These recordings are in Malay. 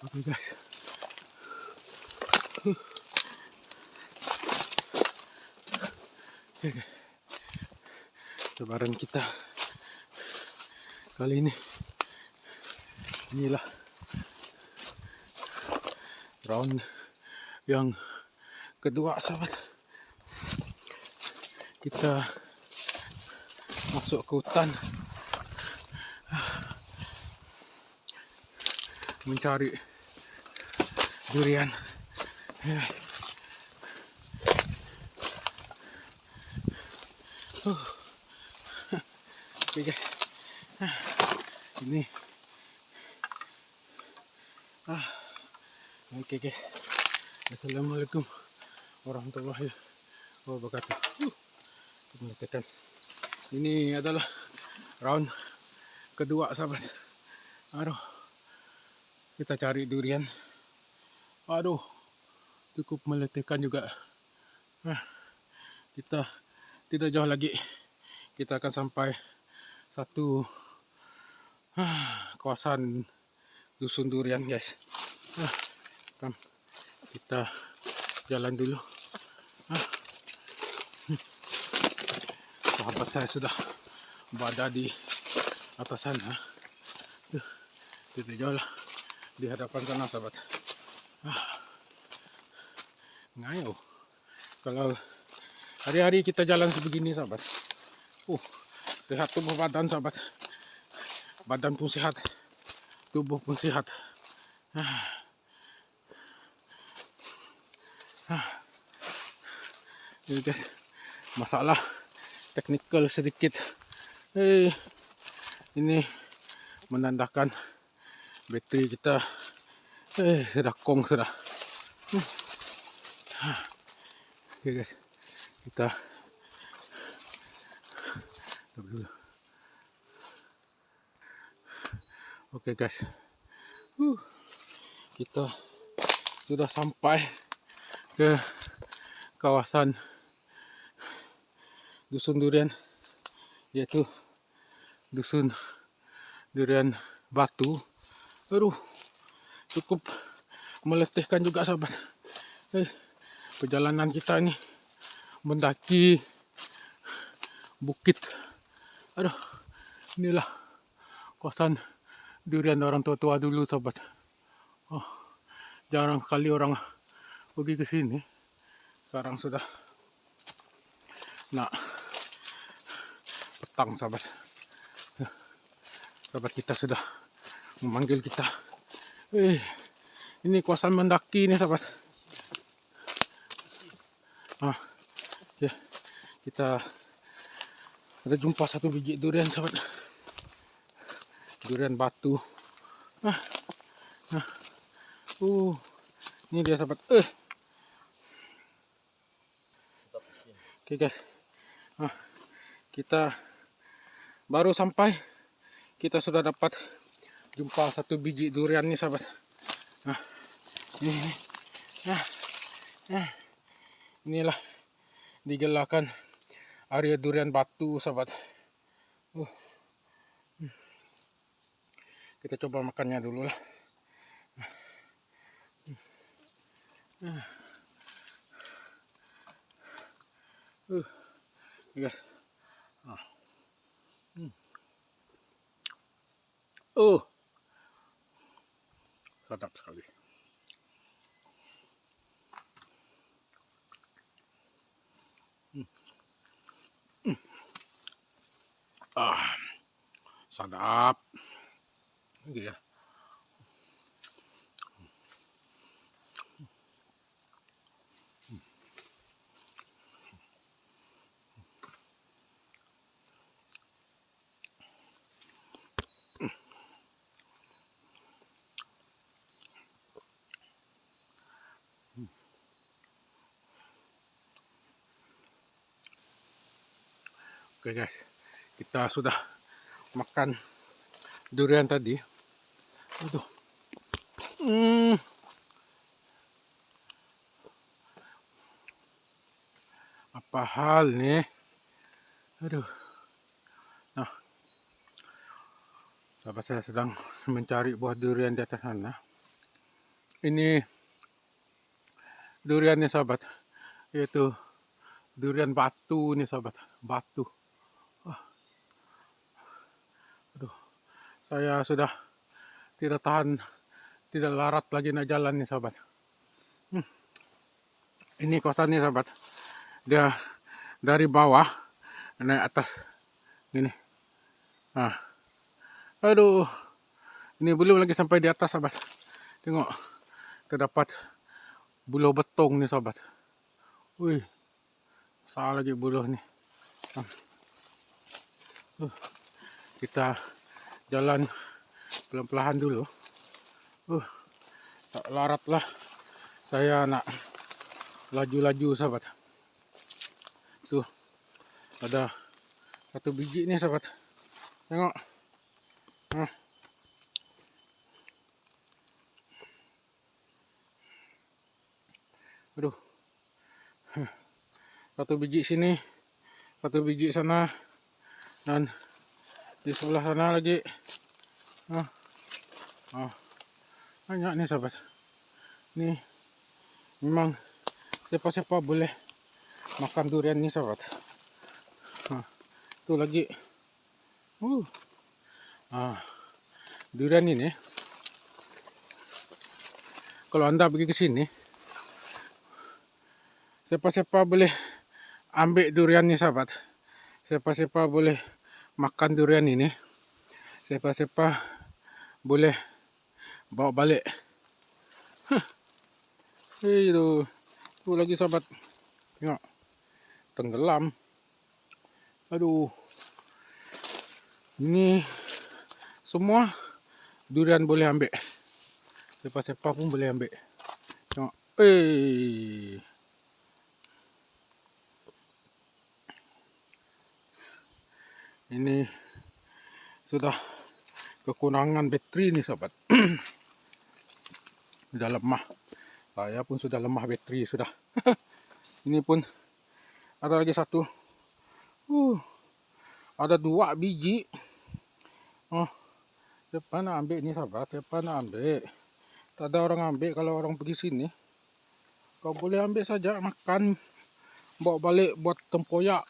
Oke guys. Oke guys. Lebaran kita kali ini. Inilah round yang kedua sahabat. Kita masuk ke hutan mencari durian. Oke guys. Ini oke guys. Assalamualaikum warahmatullahi wabarakatuh. Ini adalah round kedua sahabat. Aduh, kita cari durian. Aduh, cukup meletihkan juga. Kita tidak jauh lagi, kita akan sampai satu kawasan dusun durian guys. Kita jalan dulu. Sahabat saya sudah berada di atas sana. Tidak jauh lah di hadapan sana sahabat. Ngayo. Kalau hari-hari kita jalan sebegini sahabat. Sehat tubuh badan sahabat. Badan pun sehat, tubuh pun sehat. Ini guys, masalah teknikal sedikit. Ini menandakan bateri kita sudah kong sudah. Oke guys, kita dulu. Oke guys, kita sudah sampai ke kawasan dusun durian, yaitu dusun durian batu. Aduh, cukup meletihkan juga sahabat. Perjalanan kita ini mendaki bukit. Aduh, inilah kawasan durian orang tua-tua dulu sahabat. Jarang sekali orang pergi ke sini. Sekarang sudah nak petang sahabat. Sahabat kita sudah memanggil kita. Ini kawasan mendaki ini sahabat. Ya, kita ada jumpa satu biji durian sahabat. Durian batu. Ini dia sahabat. Oke guys. Kita baru sampai. Kita sudah dapat jumpa satu biji durian nih sahabat. Inilah digelarkan area durian batu sahabat. Kita coba makannya dulu lah. Guys. Sedap sekali. Sedap. Ini ya. Oke guys, kita sudah makan durian tadi. Aduh. Apa hal nih? Aduh. Nah, sahabat saya sedang mencari buah durian di atas sana. Ini durian nih sahabat, yaitu durian batu nih sahabat, batu. Aduh, saya sudah tidak tahan, tidak larat lagi nak jalan nih sahabat. Ini kosan nih sahabat, dia dari bawah naik atas gini. Aduh, ini belum lagi sampai di atas sahabat. Tengok, terdapat buluh betong nih sahabat. Wih, salah lagi buluh nih. Kita jalan pelan-pelan dulu. Tak larat lah saya nak laju-laju sahabat. Tuh, ada satu biji nih sahabat. Tengok. Aduh, satu biji sini, satu biji sana, dan di sebelah sana lagi. Banyak nih sahabat. Ini memang siapa-siapa boleh makan durian nih sahabat. Itu lagi. Durian ini, kalau anda pergi ke sini, siapa-siapa boleh ambil durian nih sahabat. Siapa-siapa boleh makan durian ini. Siapa-siapa boleh bawa balik. Itu lagi sahabat. Tengok, tenggelam. Aduh, ini semua durian boleh ambil. Siapa-siapa pun boleh ambil. Tengok, ini sudah kekurangan bateri nih sahabat. Sudah lemah. Saya pun sudah lemah bateri sudah. Ini pun ada lagi satu. Ada 2 biji. Siapa nak ambil ni sahabat? Siapa nak ambil? Tak ada orang ambil. Kalau orang pergi sini, kau boleh ambil saja, makan, bawa balik buat tempoyak.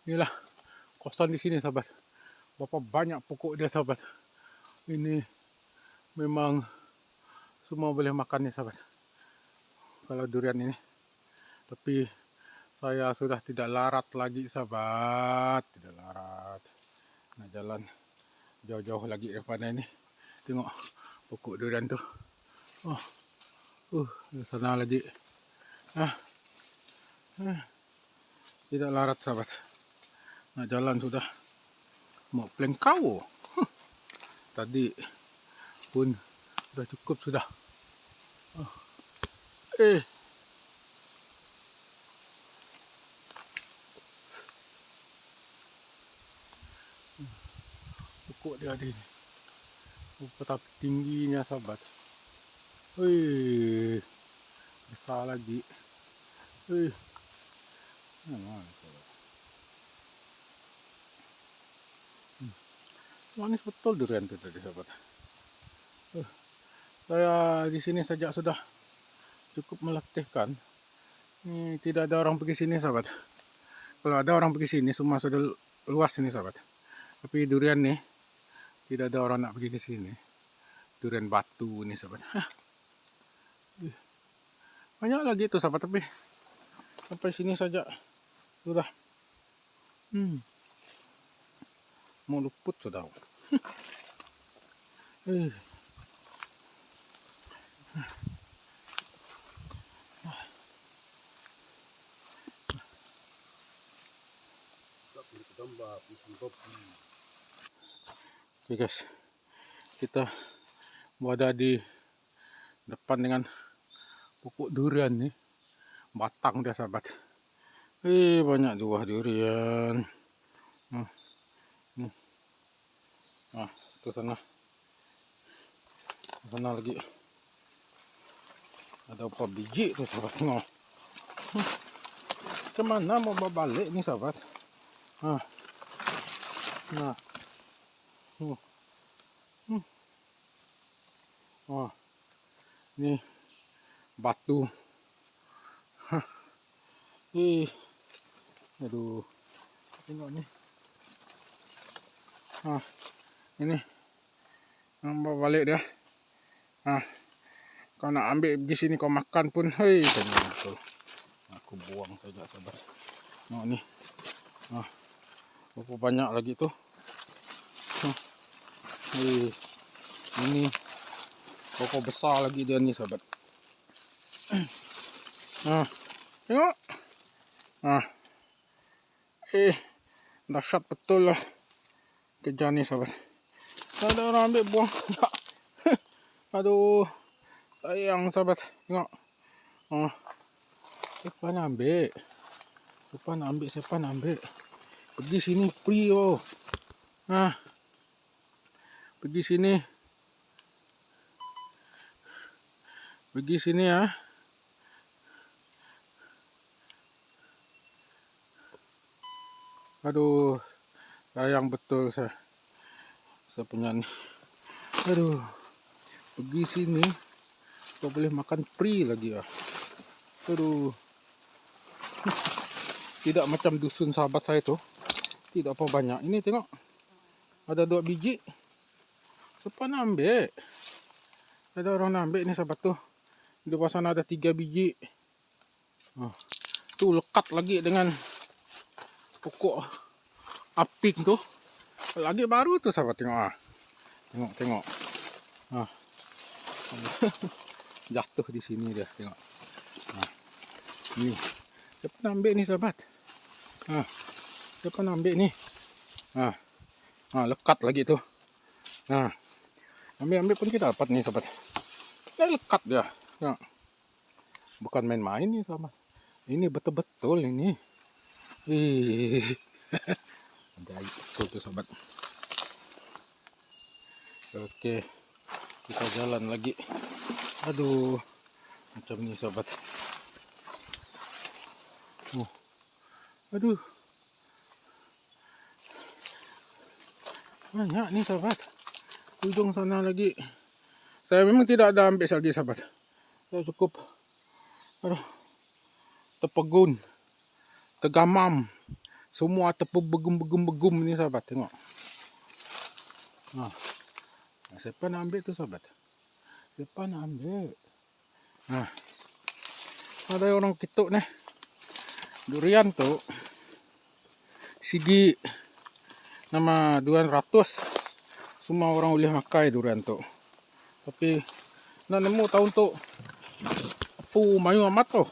Inilah kosan di sini sahabat. Berapa banyak pokok dia sahabat. Ini memang semua boleh makan nih sahabat, kalau durian ini. Tapi saya sudah tidak larat lagi sahabat, tidak larat. Nah, jalan jauh-jauh lagi daripada ini. Tengok pokok durian tu. Di sana lagi. Tidak larat sahabat. Nah, jalan sudah mau plengkau. Tadi pun sudah cukup sudah. Pokok dia ada ni. Betapa tingginya sahabat. Besar lagi. Manis betul durian itu tadi sahabat. Saya di sini sejak sudah cukup meletihkan. Ini tidak ada orang pergi sini sahabat. Kalau ada orang pergi sini semua sudah luas ini sahabat. Tapi durian nih tidak ada orang nak pergi ke sini. Durian batu ini sahabat. Banyak lagi itu sahabat, tapi sampai sini saja sudah mau luput sudah. Oke guys, kita berada di depan dengan pokok durian nih, batang dia sahabat. Banyak buah durian. Ke sana lagi ada apa biji tuh sahabat. Kemana mau bawa balik nih sahabat? Oh, ini batu. Aduh, tengok nih. Ini bawa balik dia. Kau nak ambil di sini kau makan pun, hei, tengok tu. Aku buang saja, sabar. Tengok ni. Berapa banyak lagi tu. Ini pokok besar lagi dia ni, sahabat. Tengok. Dahsyat betul lah kerja ni, sahabat. Tak ada orang ambil buang. Aduh, sayang, sahabat. Tengok. Siapa nak ambil? Siapa nak ambil? Pergi sini, free oh. Pergi sini. Pergi sini ya. Aduh, sayang betul saya punya ni. Aduh, pergi sini kau boleh makan free lagi ya. Aduh, tidak macam dusun sahabat saya tu, tidak apa banyak. Ini tengok, ada 2 biji. Siapa nak ambil? Ada orang nak ambil ni, sahabat tu. Di bawah sana ada 3 biji. Tu lekat lagi dengan pokok aping tu. Lagi baru tu, sahabat. Tengok. Jatuh di sini dia, tengok. Ni. Siapa nak ambil ni, sahabat? Siapa nak ambil ni? Lekat lagi tu. Ambil pun kita dapat ni, sahabat. Lekat dia. Tengok. Bukan main-main ni, sahabat. Ini betul-betul ini. Ajaib betul tu, sahabat. Oke, kita jalan lagi. Aduh, macam ni, sahabat. Aduh, banyak ni, sahabat. Ujung sana lagi. Saya memang tidak ada ambil lagi, sahabat. Saya cukup terpegun, tergamam, semua terpegum-begum ni, sahabat. Tengok. Siapa nak ambil tu, sahabat? Siapa nak ambil? Ada orang kituk nih. Durian tu sigi nama 200. Semua orang boleh makai durian tu. Tapi nak nemu tahun tu mayu amat tu.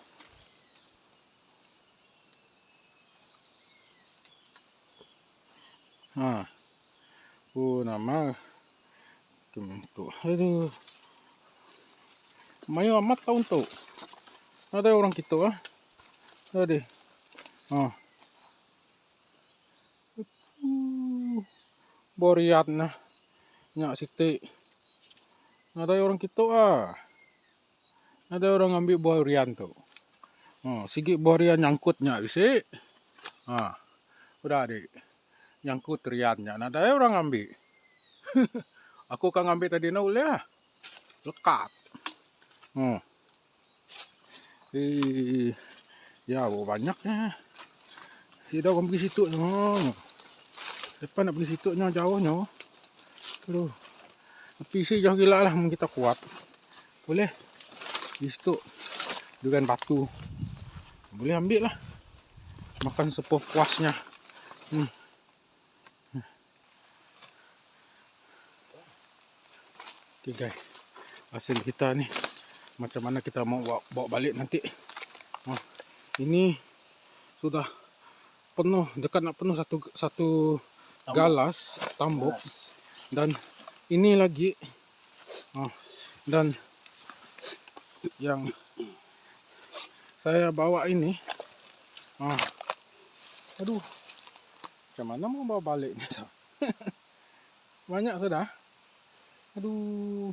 Nama tu. Aduh. Mayu amat tahun tu. Ada orang gitu Tadi. Boriat nah. Nyak siti. Ada orang gitu Ada orang ambil borian tu. Sigi borian nyangkutnya bisi. Udah adik. Nyangkut riannya. Ada orang ambil. Aku kan ngambil tadi boleh lekat. Ya banyaknya. Tidak orang pergi situ depan nak pergi situ jauhnya. Aduh. Tapi sih jauh gila lah, kita kuat. Boleh di situ dengan batu. Boleh ambil lah. Makan sepuasnya. Oke guys, hasil kita nih macam mana kita mau bawa balik nanti. Ini sudah penuh, dekat nak penuh satu galas tambuk. Dan ini lagi dan yang saya bawa ini aduh, macam mana mau bawa balik nih? Banyak sudah. Aduh,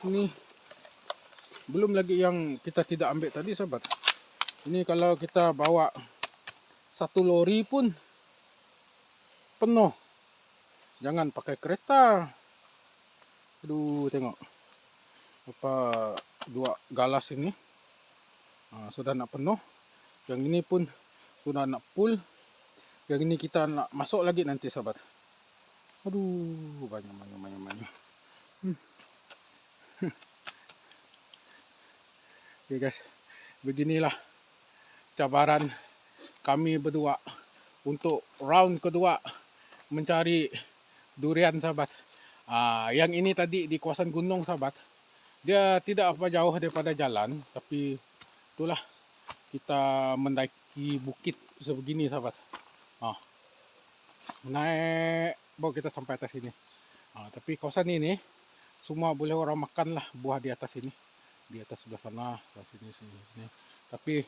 ini belum lagi yang kita tidak ambil tadi, sahabat. Ini kalau kita bawa 1 lori pun penuh. Jangan pakai kereta. Aduh, tengok. dua galas ini sudah nak penuh. Yang ini pun sudah nak full. Yang ini kita nak masuk lagi nanti sahabat. Aduh, banyak. Oke guys, beginilah cabaran kami berdua untuk round kedua mencari durian sahabat. Yang ini tadi di kawasan gunung sahabat. Dia tidak apa jauh daripada jalan, tapi itulah kita mendaki bukit sebegini sahabat. Naik baru kita sampai atas sini. Tapi kawasan ini semua boleh orang makan lah buah di atas ini, di atas sebelah sana, sini. Tapi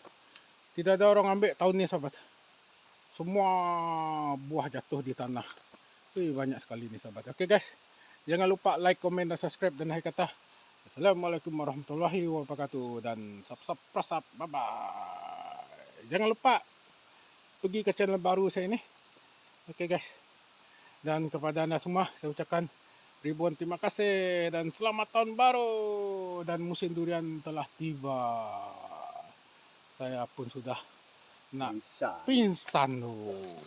tidak ada orang ambil tahun ini sahabat. Semua buah jatuh di tanah. Banyak sekali ini sahabat. Oke guys, jangan lupa like, komen, dan subscribe, dan akhir kata Assalamualaikum warahmatullahi wabarakatuh, dan prasap, bye bye. Jangan lupa pergi ke channel baru saya ini. Oke guys, dan kepada anda semua saya ucapkan ribuan terima kasih dan selamat tahun baru, dan musim durian telah tiba. Saya pun sudah nak pingsan loh.